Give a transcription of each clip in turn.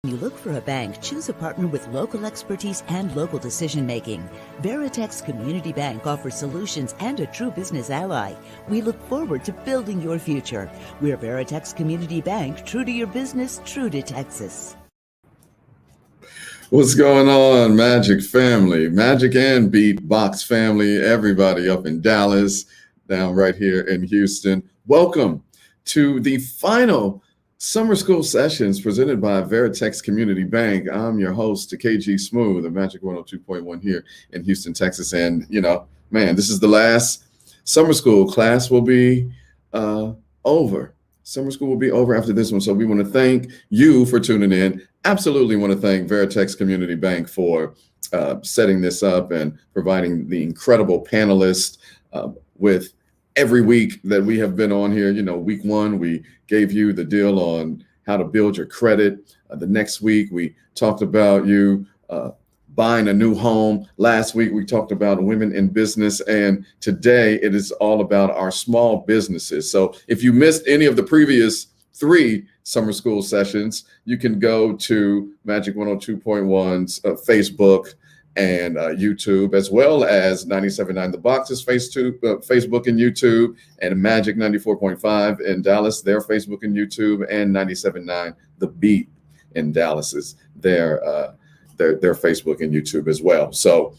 When you look for a bank, choose a partner with local expertise and local decision-making. Veritex Community Bank offers solutions and a true business ally. We look forward to building your future. We're Veritex Community Bank, true to your business, true to Texas. What's going on, Magic family, Magic and Beatbox family, everybody up in Dallas, down right here in Houston. Welcome to the final Summer School Sessions presented by Veritex Community Bank. I'm your host, KG Smooth, the Magic 102.1 here in Houston, Texas. And, this is the last summer school. Class will be over. Summer school will be over after this one. So we want to thank you for tuning in. Absolutely want to thank Veritex Community Bank for setting this up and providing the incredible panelists with every week that we have been on here. Week one, we gave you the deal on how to build your credit. The next week, we talked about you buying a new home. Last week, we talked about women in business. And today, it is all about our small businesses. So if you missed any of the previous 3 summer school sessions, you can go to Magic 102.1's Facebook and YouTube, as well as 97.9 The Box's Facebook and YouTube, and Magic 94.5 in Dallas, their Facebook and YouTube, and 97.9 The Beat in Dallas is their Facebook and YouTube as well. So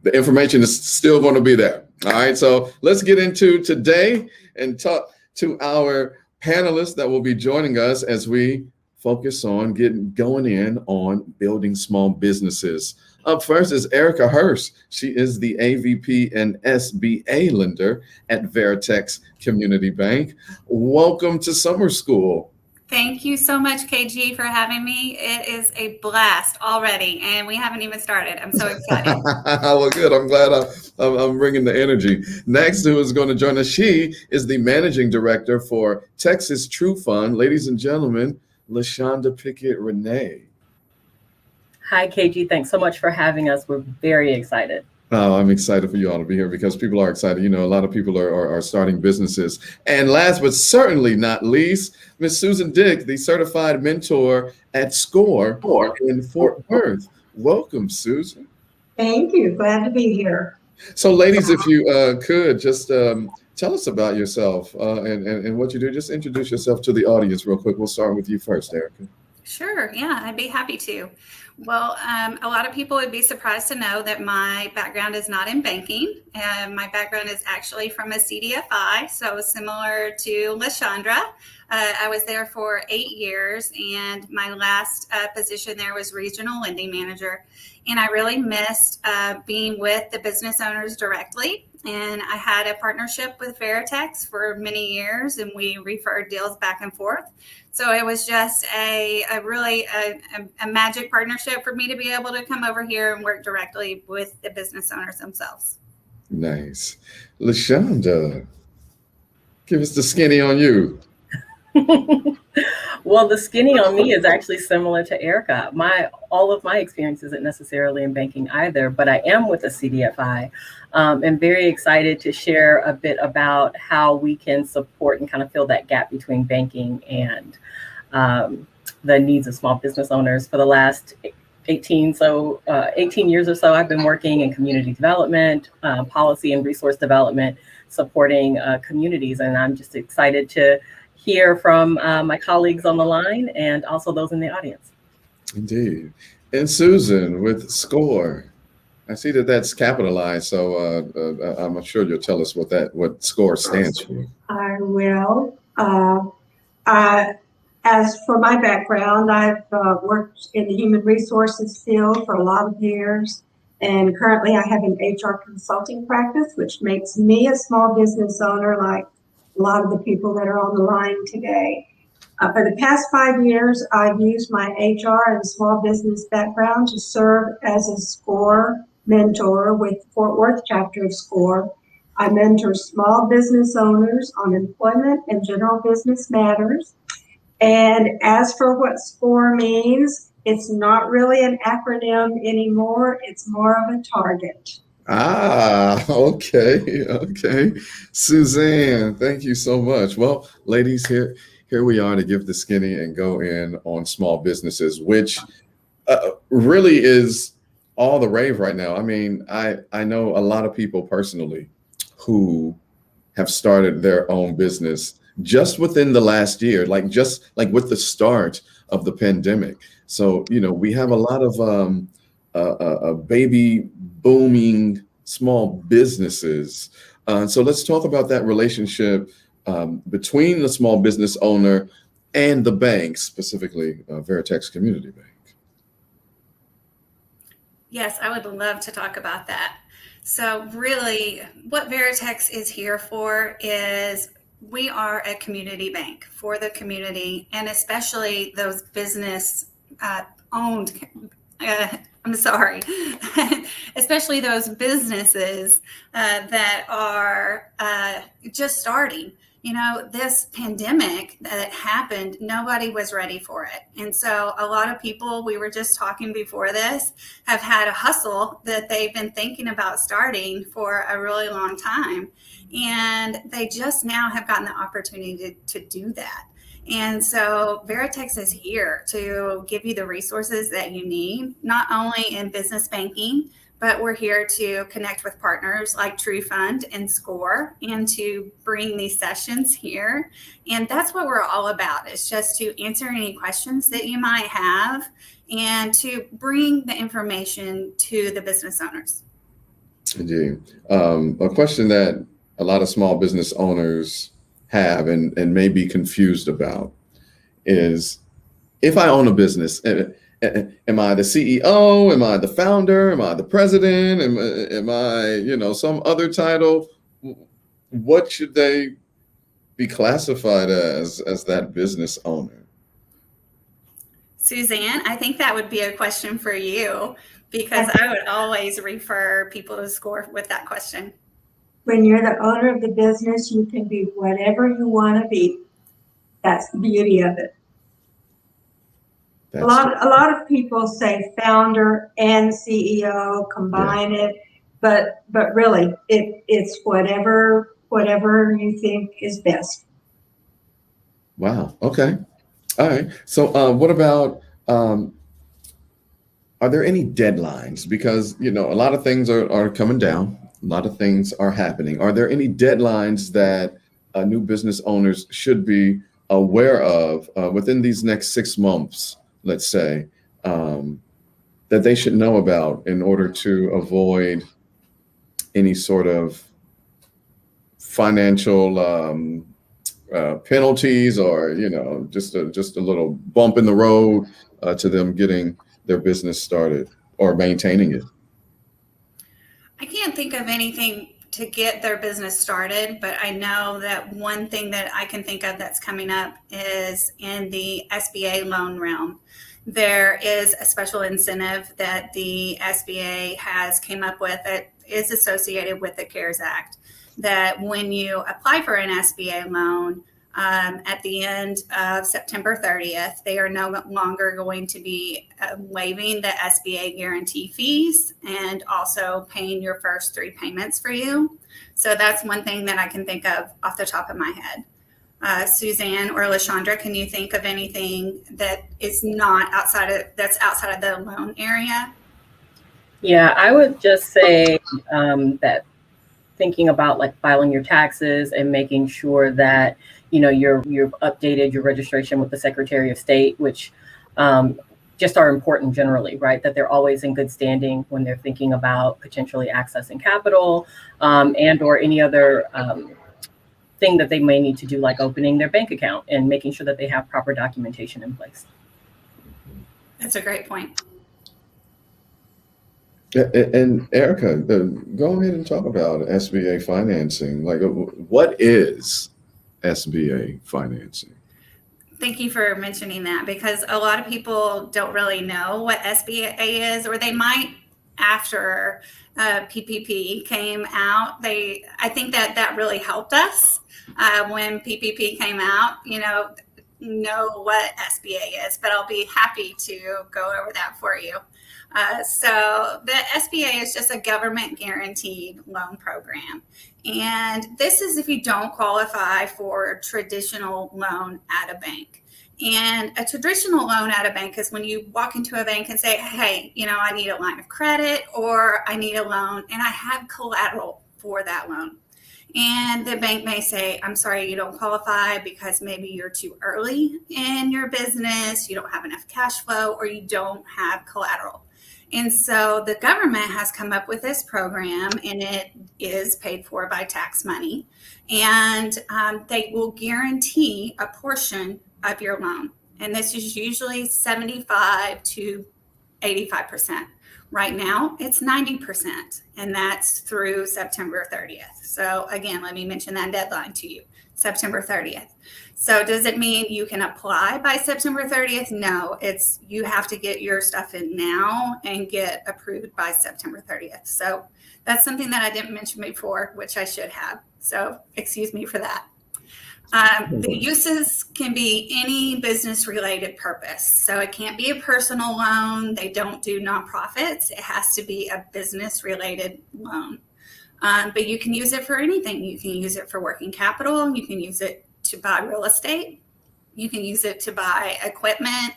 the information is still going to be there. All right, so let's get into today and talk to our panelists that will be joining us as we focus on going in on building small businesses. Up first is Erica Hurst. She is the AVP and SBA lender at Veritex Community Bank. Welcome to summer school. Thank you so much, KG, for having me. It is a blast already, and we haven't even started. I'm so excited. Well, good. I'm glad I'm bringing the energy. Next, who is going to join us? She is the managing director for Texas True Fund. Ladies and gentlemen, LaShonda Pickett-Renee. Hi, KG. Thanks so much for having us. We're very excited. Oh, I'm excited for you all to be here because people are excited. A lot of people are starting businesses. And last but certainly not least, Miss Susan Dick, the certified mentor at SCORE in Fort Worth. Welcome, Susan. Thank you. Glad to be here. So, ladies, if you could just tell us about yourself and what you do. Just introduce yourself to the audience real quick. We'll start with you first, Erica. Sure. Yeah, I'd be happy to. Well, a lot of people would be surprised to know that my background is not in banking. My background is actually from a CDFI, so similar to LaShondra. I was there for 8 years, and my last position there was regional lending manager. And I really missed being with the business owners directly. And I had a partnership with Veritex for many years, and we referred deals back and forth. So it was just a really magic partnership for me to be able to come over here and work directly with the business owners themselves. Nice. LaShonda, give us the skinny on you. Well, the skinny on me is actually similar to Erica. All of my experience isn't necessarily in banking either, but I am with a CDFI. And very excited to share a bit about how we can support and kind of fill that gap between banking and the needs of small business owners. For the last 18 years or so, I've been working in community development, policy and resource development, supporting communities. And I'm just excited to hear from my colleagues on the line and also those in the audience. Indeed. And Susan with SCORE. I see that that's capitalized, so I'm sure you'll tell us what SCORE stands for. I will. As for my background, I've worked in the human resources field for a lot of years, and currently I have an HR consulting practice, which makes me a small business owner like a lot of the people that are on the line today. For the past 5 years, I've used my HR and small business background to serve as a SCORE mentor with Fort Worth chapter of SCORE. I mentor small business owners on employment and general business matters. And as for what SCORE means, it's not really an acronym anymore. It's more of a target. Okay. Suzanne, thank you so much. Well, ladies, here here we are to give the skinny and go in on small businesses, which really is all the rave right now. I mean, I know a lot of people personally who have started their own business just within the last year, just like with the start of the pandemic. So, we have a lot of baby booming small businesses. So let's talk about that relationship between the small business owner and the bank, specifically Veritex Community Bank. Yes, I would love to talk about that. So really, what Veritex is here for is we are a community bank for the community, and especially those business owned, I'm sorry, especially those businesses that are just starting. This pandemic that happened, nobody was ready for it. And so a lot of people, we were just talking before this, have had a hustle that they've been thinking about starting for a really long time. And they just now have gotten the opportunity to do that. And so Veritex is here to give you the resources that you need, not only in business banking, but we're here to connect with partners like TrueFund and Score and to bring these sessions here. And that's what we're all about. It's just to answer any questions that you might have and to bring the information to the business owners. Indeed. A question that a lot of small business owners have and may be confused about is, if I own a business, am I the CEO? Am I the founder? Am I the president? Am I, some other title? What should they be classified as that business owner? Suzanne, I think that would be a question for you, because I would always refer people to Score with that question. When you're the owner of the business, you can be whatever you want to be. That's the beauty of it. A lot of people say founder and CEO, combine it, but really it's whatever you think is best. Wow. Okay. All right. So what about, are there any deadlines? Because, a lot of things are coming down. A lot of things are happening. Are there any deadlines that new business owners should be aware of within these next 6 months, let's say, that they should know about in order to avoid any sort of financial penalties or, just a little bump in the road to them getting their business started or maintaining it? I can't think of anything to get their business started, but I know that one thing that I can think of that's coming up is in the SBA loan realm. There is a special incentive that the SBA has came up with that is associated with the CARES Act, that when you apply for an SBA loan, at the end of September 30th, they are no longer going to be waiving the SBA guarantee fees and also paying your first 3 payments for you. So that's one thing that I can think of off the top of my head. Suzanne or LaShondra, can you think of anything that is not outside of the loan area? Yeah, I would just say that thinking about like filing your taxes and making sure that you've updated your registration with the Secretary of State, which just are important generally, right? That they're always in good standing when they're thinking about potentially accessing capital and or any other thing that they may need to do, like opening their bank account and making sure that they have proper documentation in place. That's a great point. And Erica, go ahead and talk about SBA financing. Like, what is SBA financing? Thank you for mentioning that, because a lot of people don't really know what SBA is, or they might after PPP came out. I think that really helped us when PPP came out. know what SBA is, but I'll be happy to go over that for you. So the SBA is just a government guaranteed loan program. And this is if you don't qualify for a traditional loan at a bank. And a traditional loan at a bank is when you walk into a bank and say, hey, I need a line of credit or I need a loan and I have collateral for that loan. And the bank may say, I'm sorry, you don't qualify because maybe you're too early in your business, you don't have enough cash flow, or you don't have collateral. And so the government has come up with this program, and it is paid for by tax money. And they will guarantee a portion of your loan. And this is usually 75 to 85%. Right now, it's 90%, and that's through September 30th. So again, let me mention that deadline to you, September 30th. So does it mean you can apply by September 30th? No, you have to get your stuff in now and get approved by September 30th. So that's something that I didn't mention before, which I should have. So excuse me for that. The uses can be any business related purpose. So it can't be a personal loan. They don't do nonprofits. It has to be a business related loan. But you can use it for anything. You can use it for working capital. You can use it to buy real estate. You can use it to buy equipment.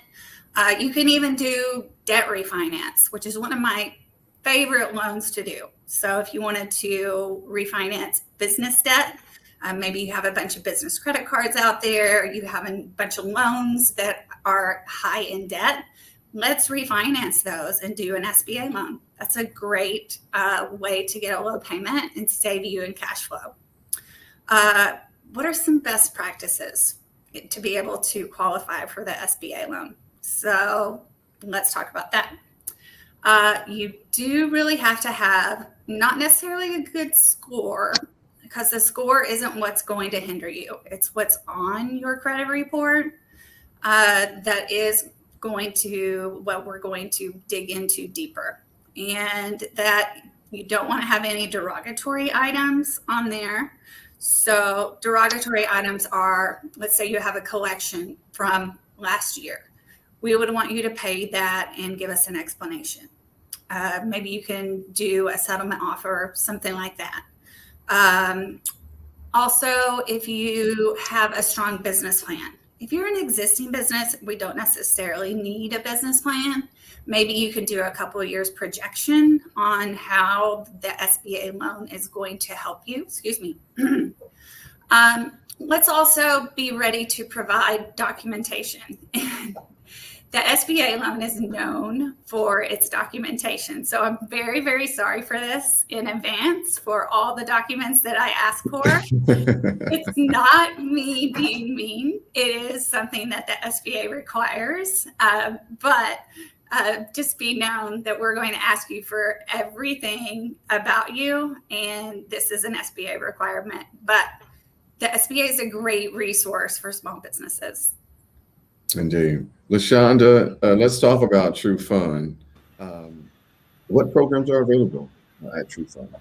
You can even do debt refinance, which is one of my favorite loans to do. So if you wanted to refinance business debt, maybe you have a bunch of business credit cards out there, you have a bunch of loans that are high in debt, let's refinance those and do an SBA loan. That's a great way to get a low payment and save you in cash flow. What are some best practices to be able to qualify for the SBA loan? So let's talk about that. You do really have to have not necessarily a good score, because the score isn't what's going to hinder you. It's what's on your credit report that is what we're going to dig into deeper. And that you don't want to have any derogatory items on there. So derogatory items are, let's say you have a collection from last year. We would want you to pay that and give us an explanation. Maybe you can do a settlement offer, something like that. Also, if you have a strong business plan, if you're an existing business, we don't necessarily need a business plan. Maybe you can do a couple of years projection on how the SBA loan is going to help you. Excuse me. Let's also be ready to provide documentation. The SBA loan is known for its documentation. So I'm very, very sorry for this in advance for all the documents that I ask for. It's not me being mean. It is something that the SBA requires. But just be known that we're going to ask you for everything about you. And this is an SBA requirement. But the SBA is a great resource for small businesses. Indeed. LaShonda, let's talk about True Fund. What programs are available at True Fund?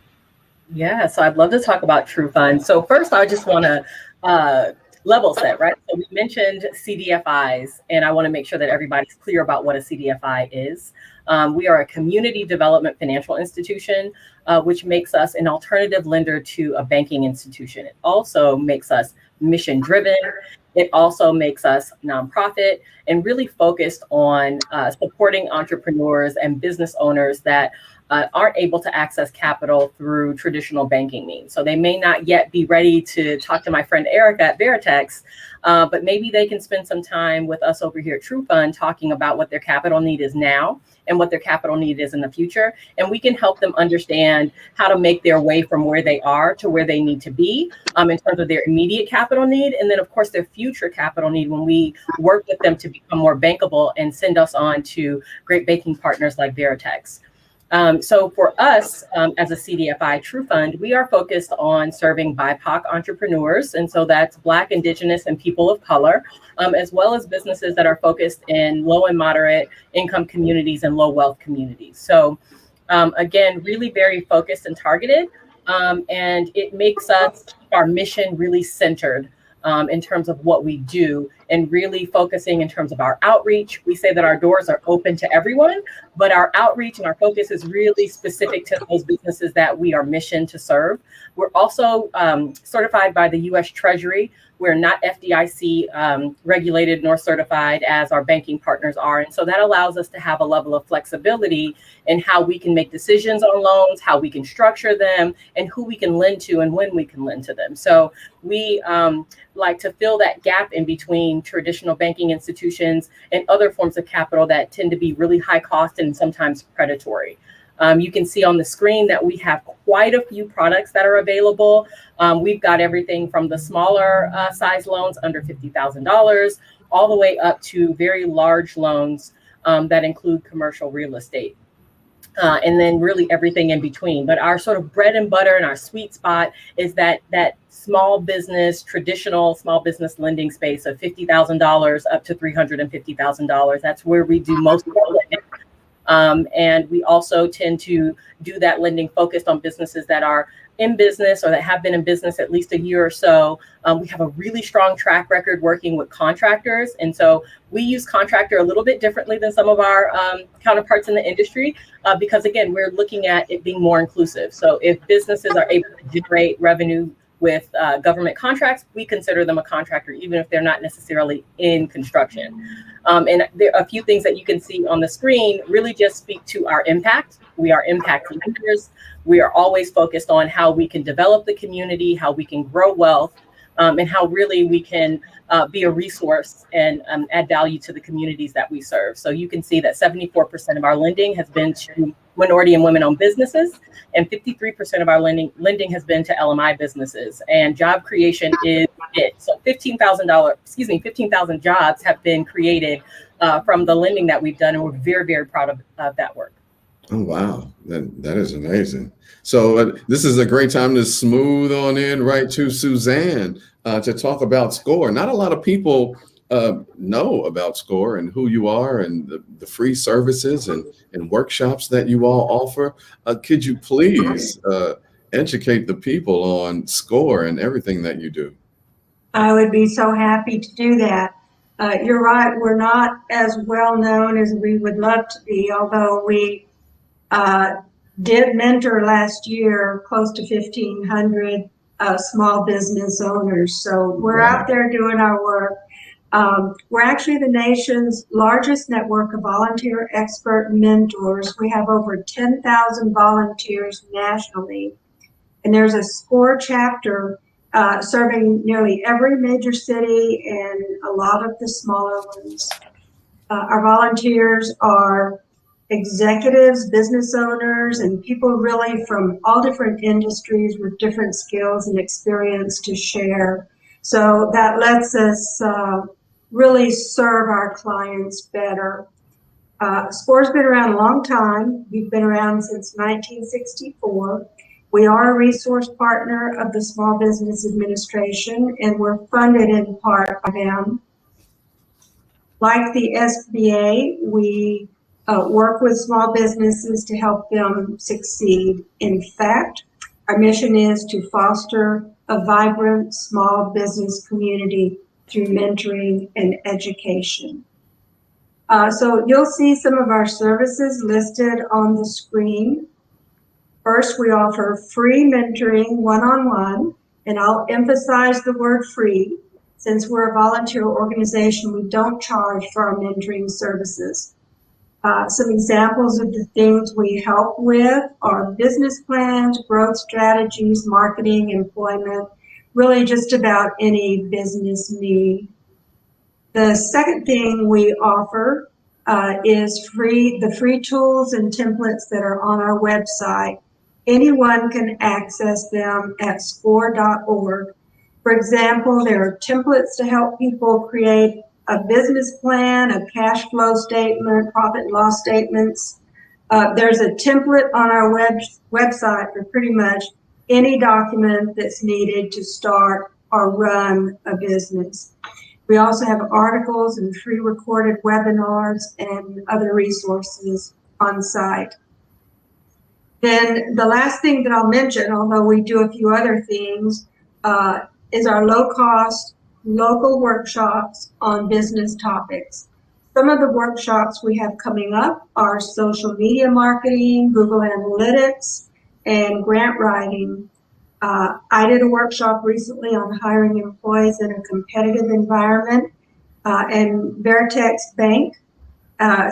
Yeah, so I'd love to talk about True Fund. So first, I just want to level set, right? So we mentioned CDFIs, and I want to make sure that everybody's clear about what a CDFI is. We are a community development financial institution, which makes us an alternative lender to a banking institution. It also makes us mission driven. It also makes us nonprofit and really focused on supporting entrepreneurs and business owners that aren't able to access capital through traditional banking means. So they may not yet be ready to talk to my friend Erica at Veritex, but maybe they can spend some time with us over here at True Fund talking about what their capital need is now and what their capital need is in the future. And we can help them understand how to make their way from where they are to where they need to be in terms of their immediate capital need. And then, of course, their future capital need when we work with them to become more bankable and send us on to great banking partners like Veritex. So for us, as a CDFI True Fund, we are focused on serving BIPOC entrepreneurs. And so that's Black, Indigenous, and people of color, as well as businesses that are focused in low and moderate income communities and low wealth communities. So again, really very focused and targeted. And it makes our mission really centered in terms of what we do and really focusing in terms of our outreach. We say that our doors are open to everyone, but our outreach and our focus is really specific to those businesses that we are mission to serve. We're also certified by the U.S. Treasury. We're not FDIC regulated nor certified as our banking partners are. And so that allows us to have a level of flexibility in how we can make decisions on loans, how we can structure them, and who we can lend to and when we can lend to them. So we like to fill that gap in between traditional banking institutions and other forms of capital that tend to be really high cost and sometimes predatory. You can see on the screen that we have quite a few products that are available. We've got everything from the smaller size loans under $50,000 all the way up to very large loans that include commercial real estate. And then really everything in between. But our sort of bread and butter and our sweet spot is that small business, traditional small business lending space of $50,000 up to $350,000. That's where we do most of our lending. And we also tend to do that lending focused on businesses that are in business or that have been in business at least a year or so. We have a really strong track record working with contractors. And so we use contractor a little bit differently than some of our counterparts in the industry because, again, we're looking at it being more inclusive. So if businesses are able to generate revenue with government contracts, we consider them a contractor, even if they're not necessarily in construction. And there are a few things that you can see on the screen really just speak to our impact. We are impact leaders. We are always focused on how we can develop the community, how we can grow wealth, and how really we can be a resource and add value to the communities that we serve. So you can see that 74% of our lending has been to minority and women-owned businesses, and 53% of our lending has been to LMI businesses. And job creation is it. So 15,000 jobs have been created from the lending that we've done, and we're very, very proud of that work. Oh, wow. That is amazing. So this is a great time to smooth on in right to Suzanne to talk about SCORE. Not a lot of people know about SCORE and who you are and the free services and workshops that you all offer. Could you please educate the people on SCORE and everything that you do? I would be so happy to do that. You're right, we're not as well known as we would love to be, although we did mentor last year close to 1,500 small business owners. So we're out there doing our work. We're actually the nation's largest network of volunteer expert mentors. We have over 10,000 volunteers nationally. And there's a SCORE chapter serving nearly every major city and a lot of the smaller ones. Our volunteers are executives, business owners, and people really from all different industries with different skills and experience to share. So that lets us really serve our clients better. SCORE's been around a long time. We've been around since 1964. We are a resource partner of the Small Business Administration, and we're funded in part by them. Like the SBA, we work with small businesses to help them succeed. In fact, our mission is to foster a vibrant small business community through mentoring and education. So you'll see some of our services listed on the screen. First, we offer free mentoring one-on-one, and I'll emphasize the word free. Since we're a volunteer organization, we don't charge for our mentoring services. Some examples of the things we help with are business plans, growth strategies, marketing, employment, really just about any business need. The second thing we offer is the free tools and templates that are on our website. Anyone can access them at score.org. For example, there are templates to help people create a business plan, a cash flow statement, profit and loss statements. There's a template on our website for pretty much any document that's needed to start or run a business. We also have articles and free recorded webinars and other resources on site. Then the last thing that I'll mention, although we do a few other things, is our low-cost local workshops on business topics. Some of the workshops we have coming up are social media marketing, Google Analytics, and grant writing. I did a workshop recently on hiring employees in a competitive environment, and Veritex Bank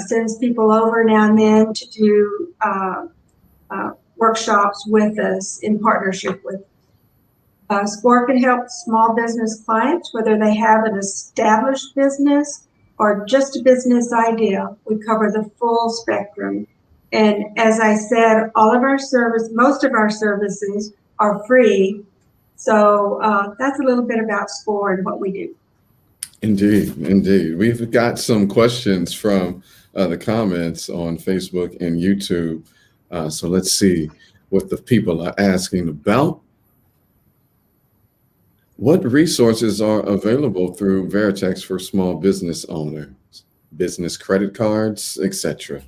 sends people over now and then to do workshops with us in partnership with SCORE can help small business clients, whether they have an established business or just a business idea. We cover the full spectrum. And as I said, most of our services are free. So that's a little bit about SCORE and what we do. Indeed, indeed. We've got some questions from the comments on Facebook and YouTube. So let's see what the people are asking about. What resources are available through Veritex for small business owners? Business credit cards, etc.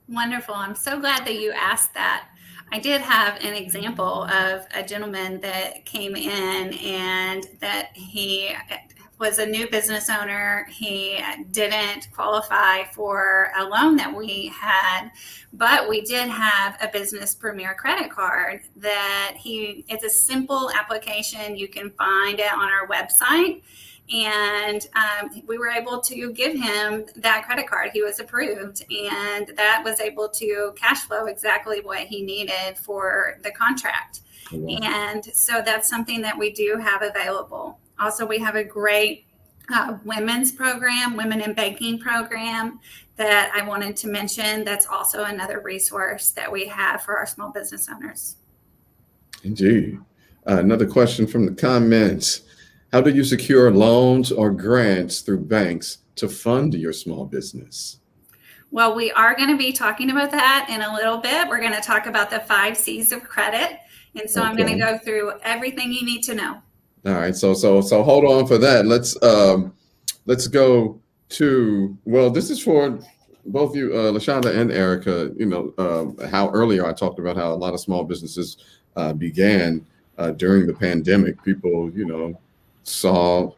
Wonderful. I'm so glad that you asked that. I did have an example of a gentleman that came in and that he was a new business owner. He didn't qualify for a loan that we had, but we did have a Business Premier credit card that it's a simple application. You can find it on our website. And we were able to give him that credit card. He was approved, and that was able to cash flow exactly what he needed for the contract. Wow. And so that's something that we do have available. Also, we have a great women's program, women in banking program that I wanted to mention. That's also another resource that we have for our small business owners. Indeed. Another question from the comments. How do you secure loans or grants through banks to fund your small business? Well, we are going to be talking about that in a little bit. We're going to talk about the 5 C's of credit. And so I'm going to go through everything you need to know. All right. So hold on for that. Let's go to, well, this is for both you, LaShonda and Erica. You know, how earlier I talked about how a lot of small businesses began during the pandemic. People, saw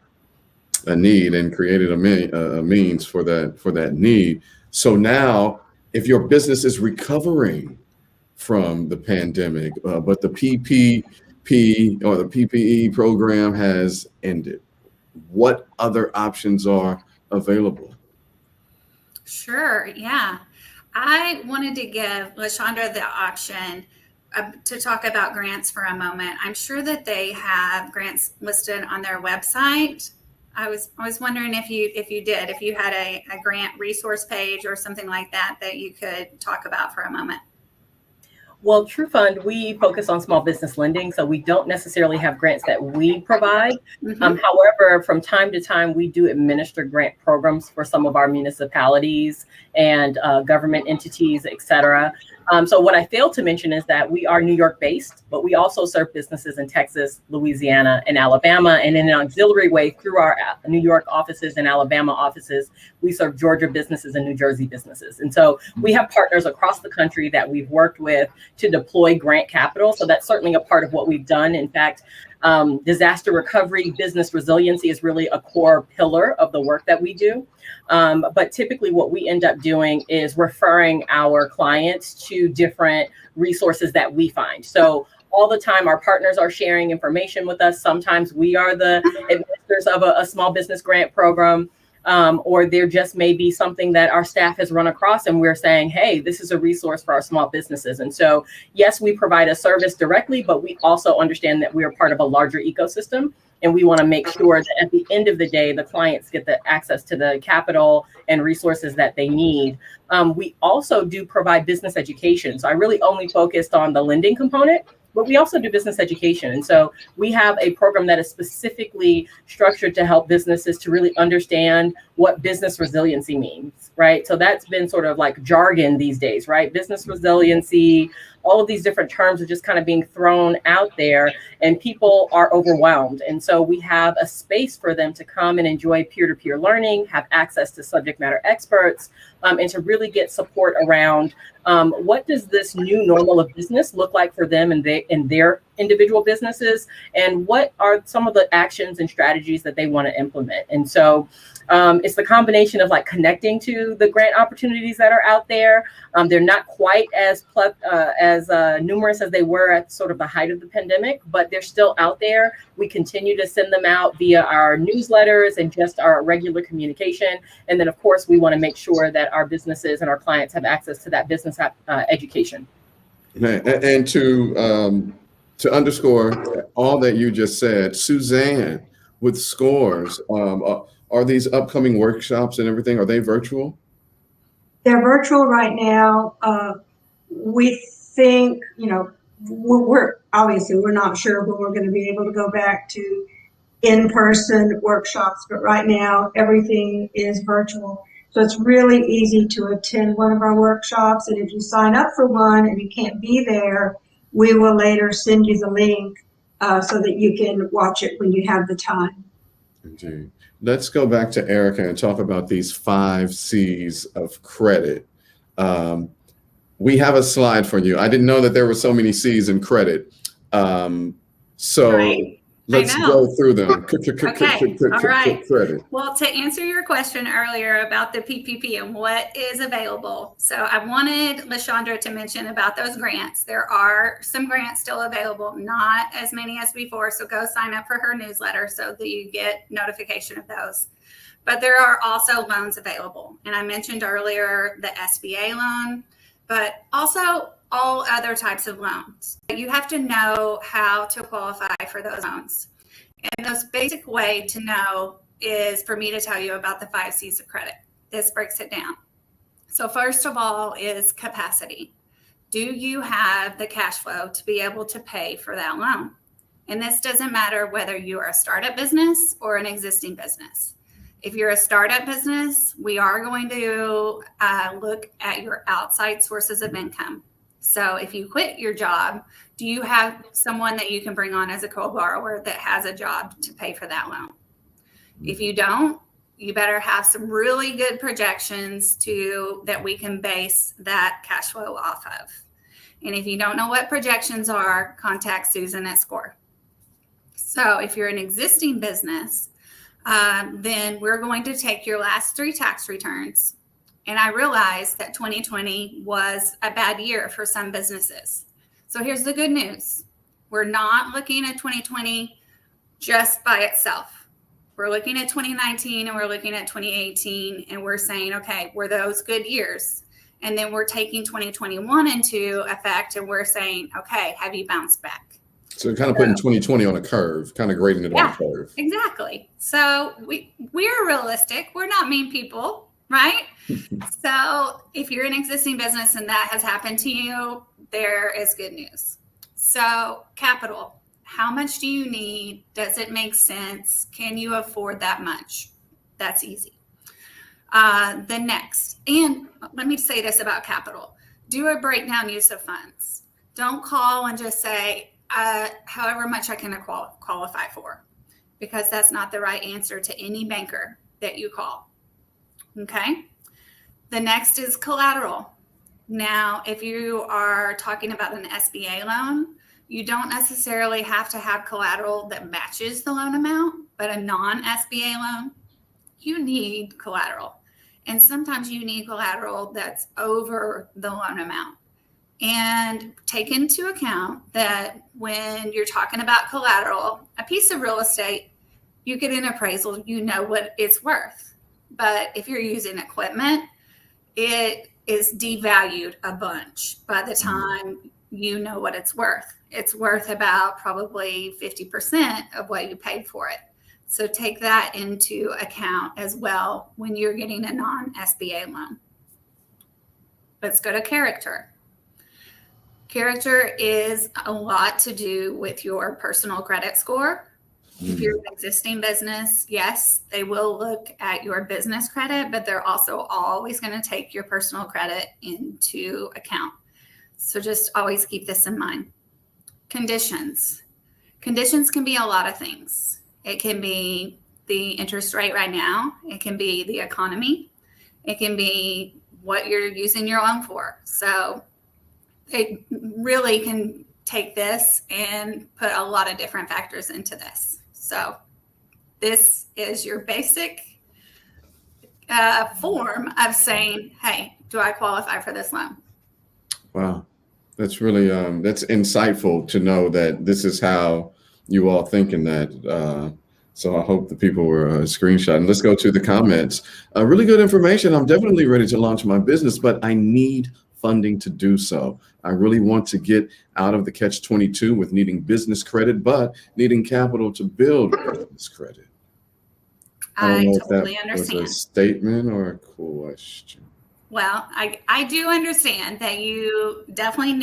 a need and created a means for that need. So now, if your business is recovering from the pandemic, but the PPP or the PPE program has ended, what other options are available? Sure, yeah. I wanted to give LaShonda the option to talk about grants for a moment. I'm sure that they have grants listed on their website. I was wondering if you had a grant resource page or something like that you could talk about for a moment. Well, True Fund, we focus on small business lending, so we don't necessarily have grants that we provide. Mm-hmm. However, from time to time, we do administer grant programs for some of our municipalities and government entities, et cetera. So what I failed to mention is that we are New York based, but we also serve businesses in Texas, Louisiana, and Alabama. And in an auxiliary way through our New York offices and Alabama offices, we serve Georgia businesses and New Jersey businesses. And so we have partners across the country that we've worked with to deploy grant capital. So that's certainly a part of what we've done. In fact, disaster recovery, business resiliency is really a core pillar of the work that we do. But typically what we end up doing is referring our clients to different resources that we find. So all the time, our partners are sharing information with us. Sometimes we are the administrators of a small business grant program, or there just may be something that our staff has run across and we're saying, hey, this is a resource for our small businesses. And so, yes, we provide a service directly, but we also understand that we are part of a larger ecosystem. And we want to make sure that at the end of the day, the clients get the access to the capital and resources that they need. We also do provide business education. So I really only focused on the lending component, but we also do business education. And so we have a program that is specifically structured to help businesses to really understand what business resiliency means, right? So that's been sort of like jargon these days, right? Business resiliency, all of these different terms are just kind of being thrown out there and people are overwhelmed. And so we have a space for them to come and enjoy peer-to-peer learning, have access to subject matter experts, and to really get support around what does this new normal of business look like for them and their individual businesses and what are some of the actions and strategies that they want to implement. And so it's the combination of like connecting to the grant opportunities that are out there. They're not quite as numerous as they were at sort of the height of the pandemic, but they're still out there. We continue to send them out via our newsletters and just our regular communication. And then, of course, we want to make sure that our businesses and our clients have access to that business education. And to underscore all that you just said, Suzanne, with SCORES, are these upcoming workshops and everything, are they virtual? They're virtual right now. We think, we're obviously, we're not sure when we're going to be able to go back to in-person workshops, but right now everything is virtual. So it's really easy to attend one of our workshops. And if you sign up for one and you can't be there, we will later send you the link so that you can watch it when you have the time. Indeed. Let's go back to Erica and talk about these 5 C's of credit. We have a slide for you. I didn't know that there were so many C's in credit. Right. Let's go through them. Okay. All right. Credit. Well, to answer your question earlier about the PPP and what is available. So I wanted LaShondra to mention about those grants. There are some grants still available, not as many as before. So go sign up for her newsletter so that you get notification of those. But there are also loans available. And I mentioned earlier the SBA loan, but also all other types of loans. You have to know how to qualify for those loans. And the most basic way to know is for me to tell you about the 5 C's of credit. This breaks it down. So first of all is capacity. Do you have the cash flow to be able to pay for that loan? And this doesn't matter whether you are a startup business or an existing business. If you're a startup business, we are going to look at your outside sources of income. So if you quit your job, do you have someone that you can bring on as a co-borrower that has a job to pay for that loan? If you don't, you better have some really good projections that we can base that cash flow off of. And if you don't know what projections are, contact Susan at SCORE. So if you're an existing business, then we're going to take your last 3 tax returns. And I realized that 2020 was a bad year for some businesses. So here's the good news. We're not looking at 2020 just by itself. We're looking at 2019 and we're looking at 2018 and we're saying, okay, were those good years? And then we're taking 2021 into effect and we're saying, okay, have you bounced back? So kind of putting 2020 on a curve, kind of grading it on a curve. Exactly. So we're realistic. We're not mean people, right? So if you're an existing business and that has happened to you, there is good news. So capital, how much do you need? Does it make sense? Can you afford that much? That's easy. The next, and let me say this about capital, do a breakdown use of funds. Don't call and just say, however much I can qualify for, because that's not the right answer to any banker that you call. Okay. The next is collateral. Now, if you are talking about an SBA loan, you don't necessarily have to have collateral that matches the loan amount, but a non-SBA loan, you need collateral. And sometimes you need collateral that's over the loan amount. And take into account that when you're talking about collateral, a piece of real estate, you get an appraisal, you know what it's worth. But if you're using equipment, it is devalued a bunch by the time you know what it's worth. It's worth about probably 50% of what you paid for it. So take that into account as well when you're getting a non-SBA loan. Let's go to character. Character is a lot to do with your personal credit score. If you're an existing business, yes, they will look at your business credit, but they're also always going to take your personal credit into account. So just always keep this in mind. Conditions. Conditions can be a lot of things. It can be the interest rate right now. It can be the economy. It can be what you're using your loan for. So it really can take this and put a lot of different factors into this. So this is your basic form of saying, hey, do I qualify for this loan? Wow. That's really, that's insightful to know that this is how you all thinking that. So I hope the people were screenshotting. Let's go to the comments. Really good information. I'm definitely ready to launch my business, but I need funding to do so. I really want to get out of the catch-22 with needing business credit, but needing capital to build business credit. I don't know totally if that understand. was a statement or a question. Well, I do understand that you definitely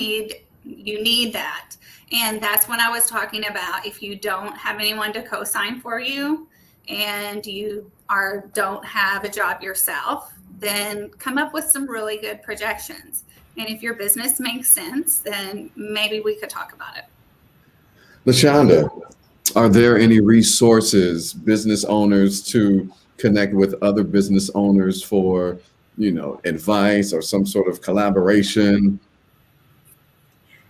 need that. And that's when I was talking about, if you don't have anyone to co-sign for you and you don't have a job yourself, then come up with some really good projections. And if your business makes sense, then maybe we could talk about it. LaShonda, are there any resources, business owners to connect with other business owners for, advice or some sort of collaboration?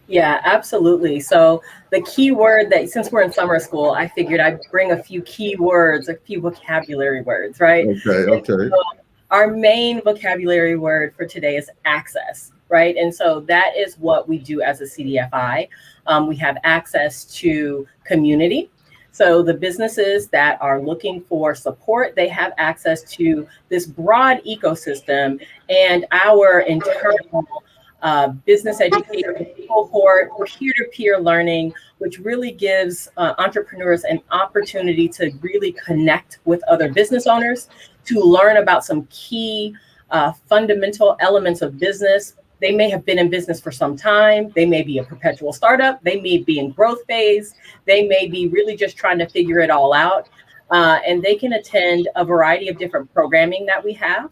Yeah, absolutely. So the key word that, since we're in summer school, I figured I'd bring a few key words, a few vocabulary words, right? Okay. So our main vocabulary word for today is access, right? And so that is what we do as a CDFI. We have access to community. So the businesses that are looking for support, they have access to this broad ecosystem and our internal business education cohort, peer-to-peer learning, which really gives entrepreneurs an opportunity to really connect with other business owners, to learn about some key fundamental elements of business. They may have been in business for some time. They may be a perpetual startup. They may be in growth phase. They may be really just trying to figure it all out. And they can attend a variety of different programming that we have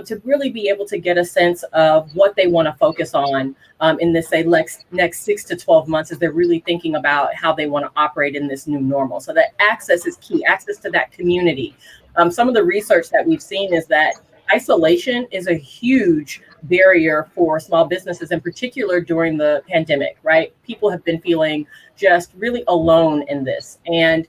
to really be able to get a sense of what they want to focus on in this, say, next 6 to 12 months, as they're really thinking about how they want to operate in this new normal. So that access is key, access to that community. Some of the research that we've seen is that isolation is a huge barrier for small businesses, in particular during the pandemic, right? People have been feeling just really alone in this. And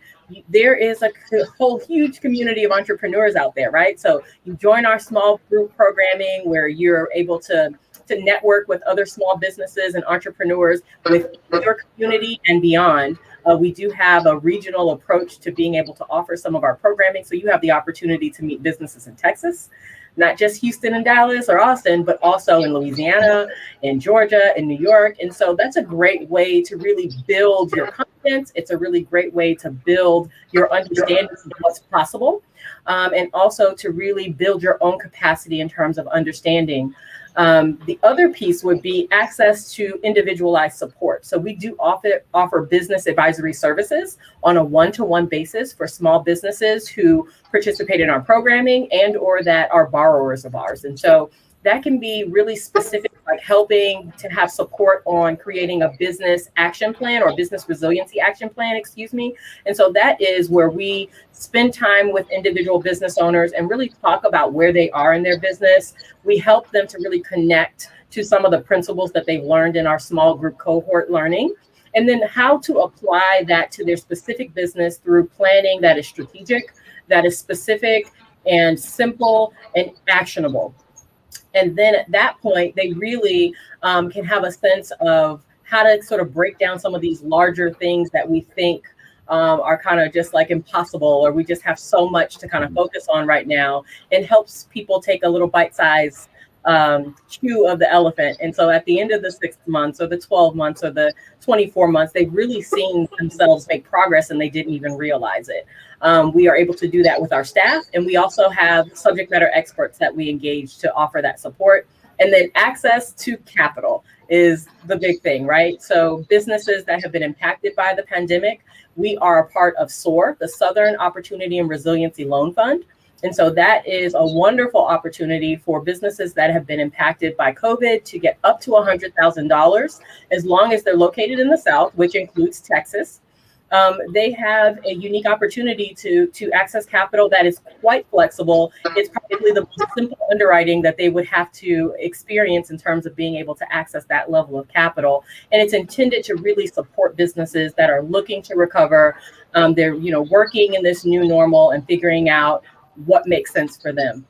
there is a whole huge community of entrepreneurs out there, right? So you join our small group programming where you're able to network with other small businesses and entrepreneurs with your community and beyond. We do have a regional approach to being able to offer some of our programming. So you have the opportunity to meet businesses in Texas, not just Houston and Dallas or Austin, but also in Louisiana, in Georgia, in New York. And so that's a great way to really build your confidence. It's a really great way to build your understanding of what's possible, and also to really build your own capacity in terms of understanding. The other piece would be access to individualized support. So we do offer business advisory services on a one-to-one basis for small businesses who participate in our programming and or that are borrowers of ours. And so that can be really specific, like helping to have support on creating a business action plan or business resiliency action plan, And so that is where we spend time with individual business owners and really talk about where they are in their business. We help them to really connect to some of the principles that they've learned in our small group cohort learning, and then how to apply that to their specific business through planning that is strategic, that is specific and simple and actionable. And then at that point, they really can have a sense of how to sort of break down some of these larger things that we think are kind of just like impossible, or we just have so much to kind of focus on right now, and helps people take a little bite-sized chew of the elephant. And so at the end of the 6 months or the 12 months or the 24 months, they've really seen themselves make progress and they didn't even realize it. We are able to do that with our staff. And we also have subject matter experts that we engage to offer that support. And then access to capital is the big thing, right? So businesses that have been impacted by the pandemic, we are a part of SOAR, the Southern Opportunity and Resiliency Loan Fund. And so that is a wonderful opportunity for businesses that have been impacted by COVID to get up to $100,000, as long as they're located in the South, which includes Texas. they have a unique opportunity to access capital that is quite flexible. It's probably the most simple underwriting that they would have to experience in terms of being able to access that level of capital. And it's intended to really support businesses that are looking to recover. They're working in this new normal and figuring out what makes sense for them.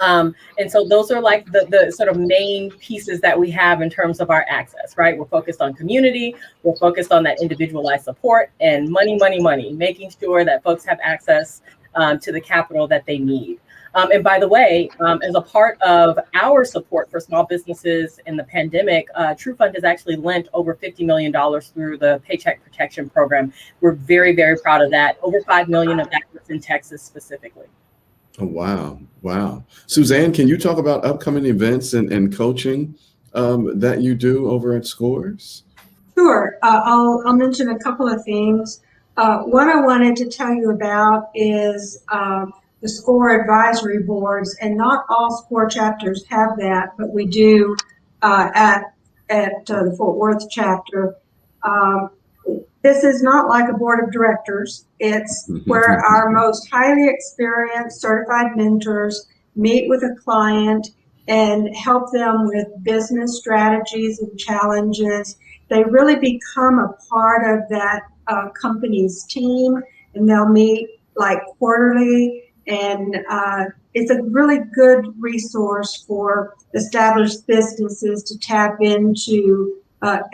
And so those are like the sort of main pieces that we have in terms of our access, right? We're focused on community, we're focused on that individualized support, and money, making sure that folks have access to the capital that they need. And by the way, as a part of our support for small businesses in the pandemic, TrueFund has actually lent over $50 million through the Paycheck Protection Program. We're very, very proud of that. Over $5 million of that was in Texas specifically. Oh, wow. Wow. Suzanne, can you talk about upcoming events and coaching that you do over at Scores? Sure. I'll mention a couple of things. One I wanted to tell you about is the SCORE advisory boards, and not all SCORE chapters have that, but we do at the Fort Worth chapter. This is not like a board of directors. It's where our most highly experienced certified mentors meet with a client and help them with business strategies and challenges. They really become a part of that company's team, and they'll meet like quarterly. And it's a really good resource for established businesses to tap into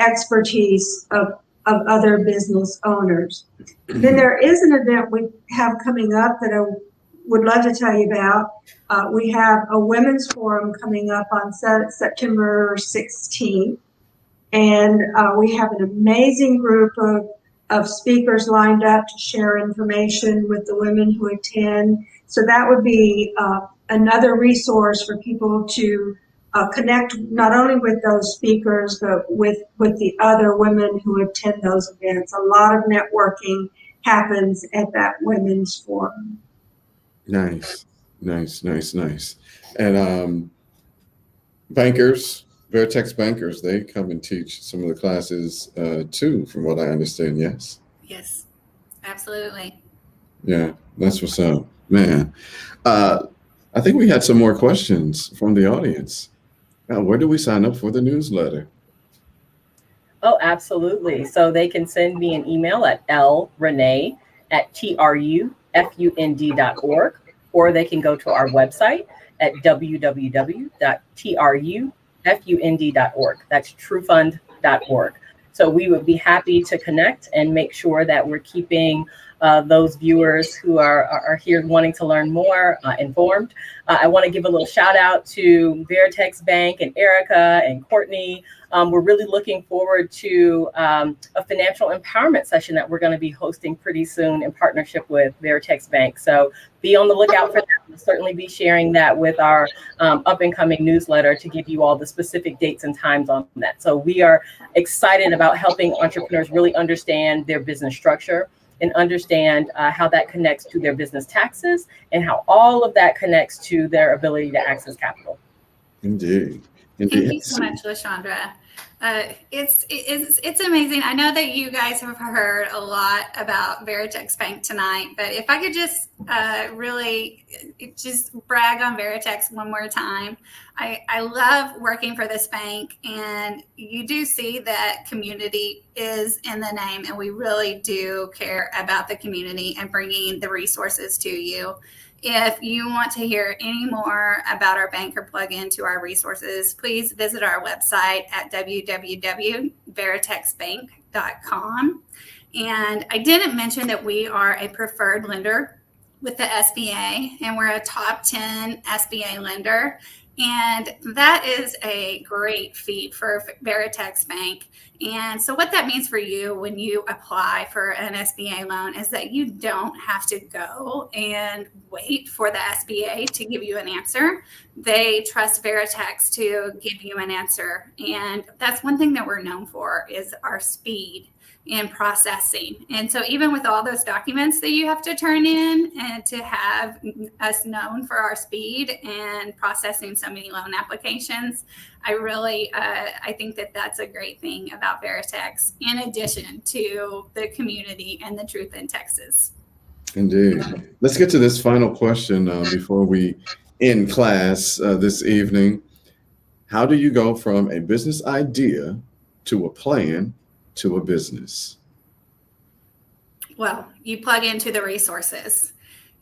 expertise of other business owners. Then there is an event we have coming up that I would love to tell you about. We have a women's forum coming up on September 16th. And we have an amazing group of speakers lined up to share information with the women who attend. So that would be another resource for people to connect not only with those speakers, but with the other women who attend those events. A lot of networking happens at that women's forum. Nice. And bankers, Veritex bankers, they come and teach some of the classes too, from what I understand. Yes. Yes, absolutely. Yeah, that's what's up, man. I think we had some more questions from the audience. Where do we sign up for the newsletter? Oh, absolutely. So they can send me an email at lrenee@trufund.org, or they can go to our website at www.trufund.org. That's trufund.org. So we would be happy to connect and make sure that we're keeping those viewers who are here wanting to learn more informed. I want to give a little shout out to Veritex Bank and Erica and Courtney. We're really looking forward to a financial empowerment session that we're going to be hosting pretty soon in partnership with Veritex Bank. So be on the lookout for that. We'll certainly be sharing that with our up and coming newsletter to give you all the specific dates and times on that. So we are excited about helping entrepreneurs really understand their business structure and understand how that connects to their business taxes and how all of that connects to their ability to access capital. Indeed. Thank you so much, LaShondra. It's amazing. I know that you guys have heard a lot about Veritex Bank tonight, but if I could just really just brag on Veritex one more time. I love working for this bank, and you do see that community is in the name, and we really do care about the community and bringing the resources to you. If you want to hear any more about our bank or plug into our resources, please visit our website at www.veritexbank.com. And I didn't mention that we are a preferred lender with the SBA, and we're a top 10 SBA lender. And that is a great feat for Veritex Bank. And so what that means for you when you apply for an SBA loan is that you don't have to go and wait for the SBA to give you an answer. They trust Veritex to give you an answer. And that's one thing that we're known for is our speed. in processing. And so even with all those documents that you have to turn in, and to have us known for our speed and processing so many loan applications, I really, I think that that's a great thing about Veritex, in addition to the community and the truth in Texas. Indeed. Let's get to this final question before we end class this evening. How do you go from a business idea to a plan to a business? Well, you plug into the resources.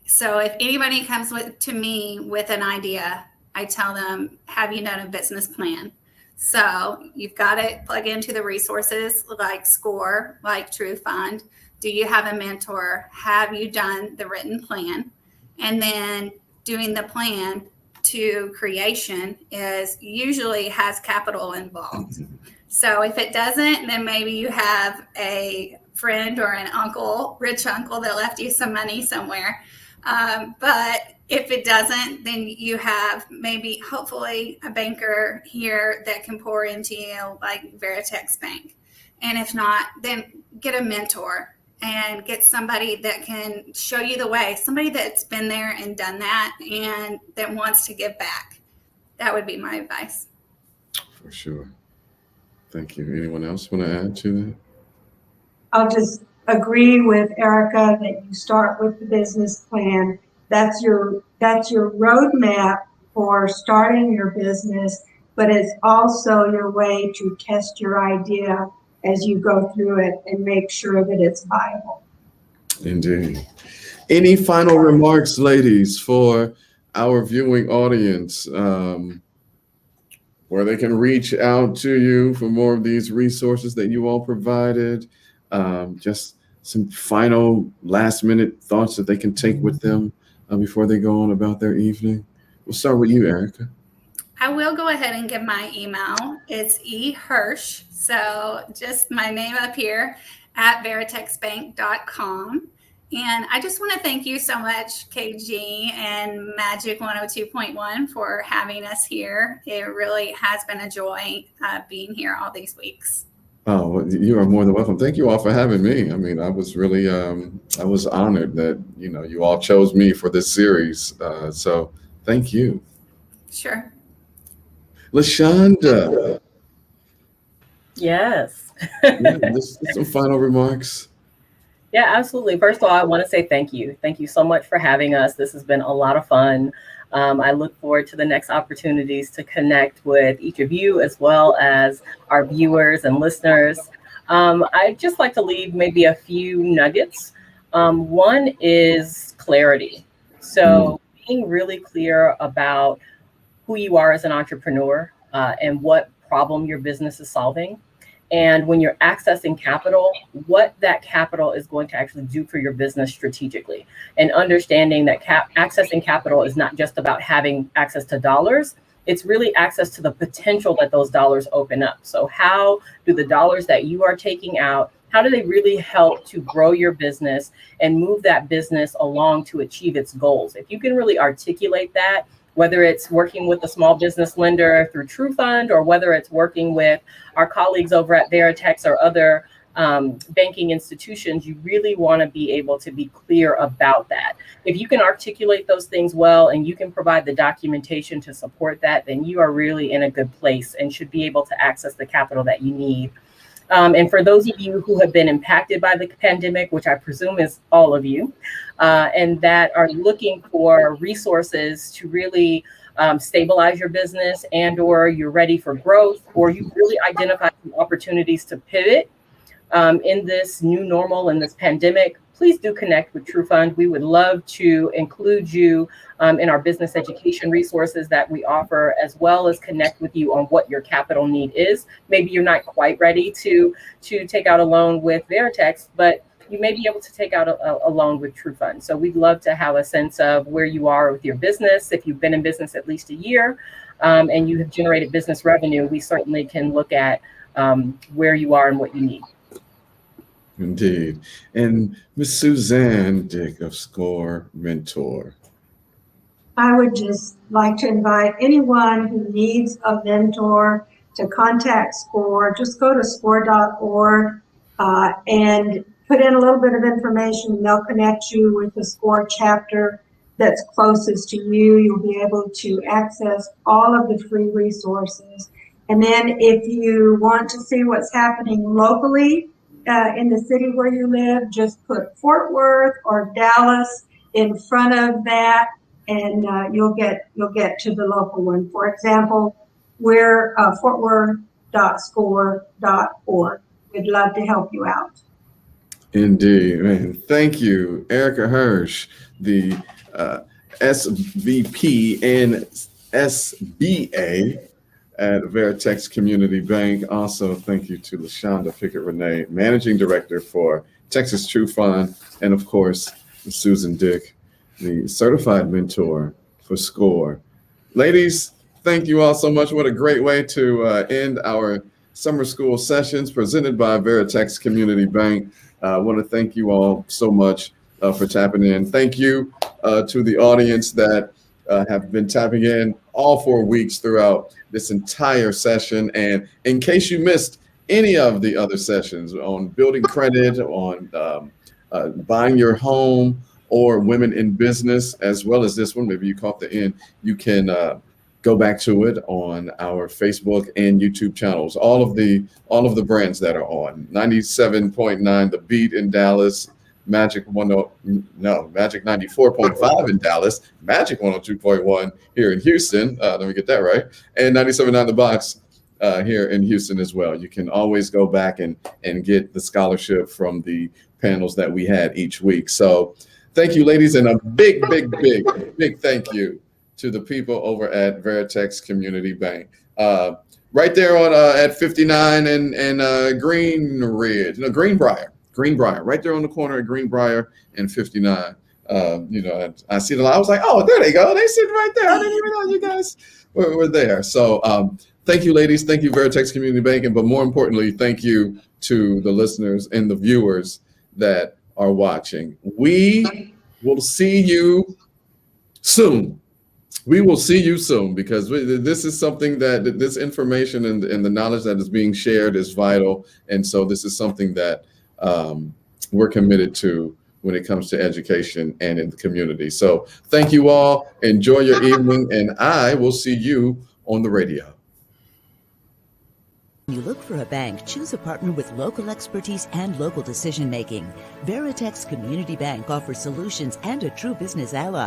So if anybody comes to me with an idea, I tell them, have you done a business plan? So you've got to plug into the resources like SCORE, like True Fund. Do you have a mentor? Have you done the written plan? And then doing the plan to creation is usually has capital involved. So if it doesn't, then maybe you have a friend or an uncle, rich uncle, that left you some money somewhere. But if it doesn't, then you have maybe, hopefully, a banker here that can pour into you, like Veritex Bank. And if not, then get a mentor and get somebody that can show you the way, somebody that's been there and done that and that wants to give back. That would be my advice. For sure. Thank you. Anyone else want to add to that? I'll just agree with Erica that you start with the business plan. That's your roadmap for starting your business, but it's also your way to test your idea as you go through it and make sure that it's viable. Indeed. Any final remarks, ladies, for our viewing audience, where they can reach out to you for more of these resources that you all provided? Just some final last-minute thoughts that they can take with them before they go on about their evening. We'll start with you, Erica. I will go ahead and give my email. It's ehirsch, so just my name up here, at veritexbank.com. And I just want to thank you so much, KG and Magic 102.1, for having us here. It really has been a joy being here all these weeks. Oh, well, you are more than welcome. Thank you all for having me. I mean, I was really, I was honored that, you all chose me for this series. So thank you. Sure. LaShonda. Yes. Just some final remarks. Yeah, absolutely. First of all, I want to say thank you. Thank you so much for having us. This has been a lot of fun. I look forward to the next opportunities to connect with each of you, as well as our viewers and listeners. I'd just like to leave maybe a few nuggets. One is clarity. So being really clear about who you are as an entrepreneur and what problem your business is solving. And when you're accessing capital, what that capital is going to actually do for your business strategically. And understanding that accessing capital is not just about having access to dollars, it's really access to the potential that those dollars open up. So how do the dollars that you are taking out, how do they really help to grow your business and move that business along to achieve its goals? If you can really articulate that, whether it's working with a small business lender through True Fund, or whether it's working with our colleagues over at Veritex or other banking institutions, you really want to be able to be clear about that. If you can articulate those things well and you can provide the documentation to support that, then you are really in a good place and should be able to access the capital that you need. And for those of you who have been impacted by the pandemic, which I presume is all of you, and that are looking for resources to really stabilize your business, and or you're ready for growth, or you really identified some opportunities to pivot in this new normal, in this pandemic, please do connect with True Fund. We would love to include you in our business education resources that we offer, as well as connect with you on what your capital need is. Maybe you're not quite ready to take out a loan with Veritex, but you may be able to take out a loan with True Fund. So we'd love to have a sense of where you are with your business. If you've been in business at least a year and you have generated business revenue, we certainly can look at where you are and what you need. Indeed. And Miss Suzanne Dick of SCORE Mentor. I would just like to invite anyone who needs a mentor to contact SCORE. Just go to score.org and put in a little bit of information, and they'll connect you with the SCORE chapter that's closest to you. You'll be able to access all of the free resources. And then if you want to see what's happening locally in the city where you live, just put Fort Worth or Dallas in front of that, and you'll get to the local one. For example, we're fortworth.score.org. We'd love to help you out. Indeed, man. Thank you, Erica Hirsch, the SVP and SBA at Veritex Community Bank. Also, thank you to LaShonda Pickett-Renee, Managing Director for Texas True Fund, and of course, Susan Dick, the Certified Mentor for SCORE. Ladies, thank you all so much. What a great way to end our summer school sessions presented by Veritex Community Bank. I want to thank you all so much for tapping in. Thank you to the audience that have been tapping in all 4 weeks throughout this entire session. And in case you missed any of the other sessions on building credit, on buying your home, or women in business, as well as this one, maybe you caught the end, you can go back to it on our Facebook and YouTube channels. All of the brands that are on 97.9 The Beat in Dallas, Magic 94.5 in Dallas, Magic 102.1 here in Houston. Let me get that right, and 97.9 The Box here in Houston as well. You can always go back and get the scholarship from the panels that we had each week. So thank you, ladies, and a big thank you to the people over at Veritex Community Bank. Right there on at 59 and Greenbrier, right there on the corner of Greenbrier and 59. I see the line. I was like, oh, there they go. They sitting right there. I didn't even know you guys were there. So thank you, ladies. Thank you, Veritex Community Bank. But more importantly, thank you to the listeners and the viewers that are watching. We will see you soon. We will see you soon, because this is something that this information and the knowledge that is being shared is vital. And so this is something that we're committed to when it comes to education and in the community. So thank you all. Enjoy your evening, and I will see you on the radio. When you look for a bank, choose a partner with local expertise and local decision making. Veritex Community Bank offers solutions and a true business ally.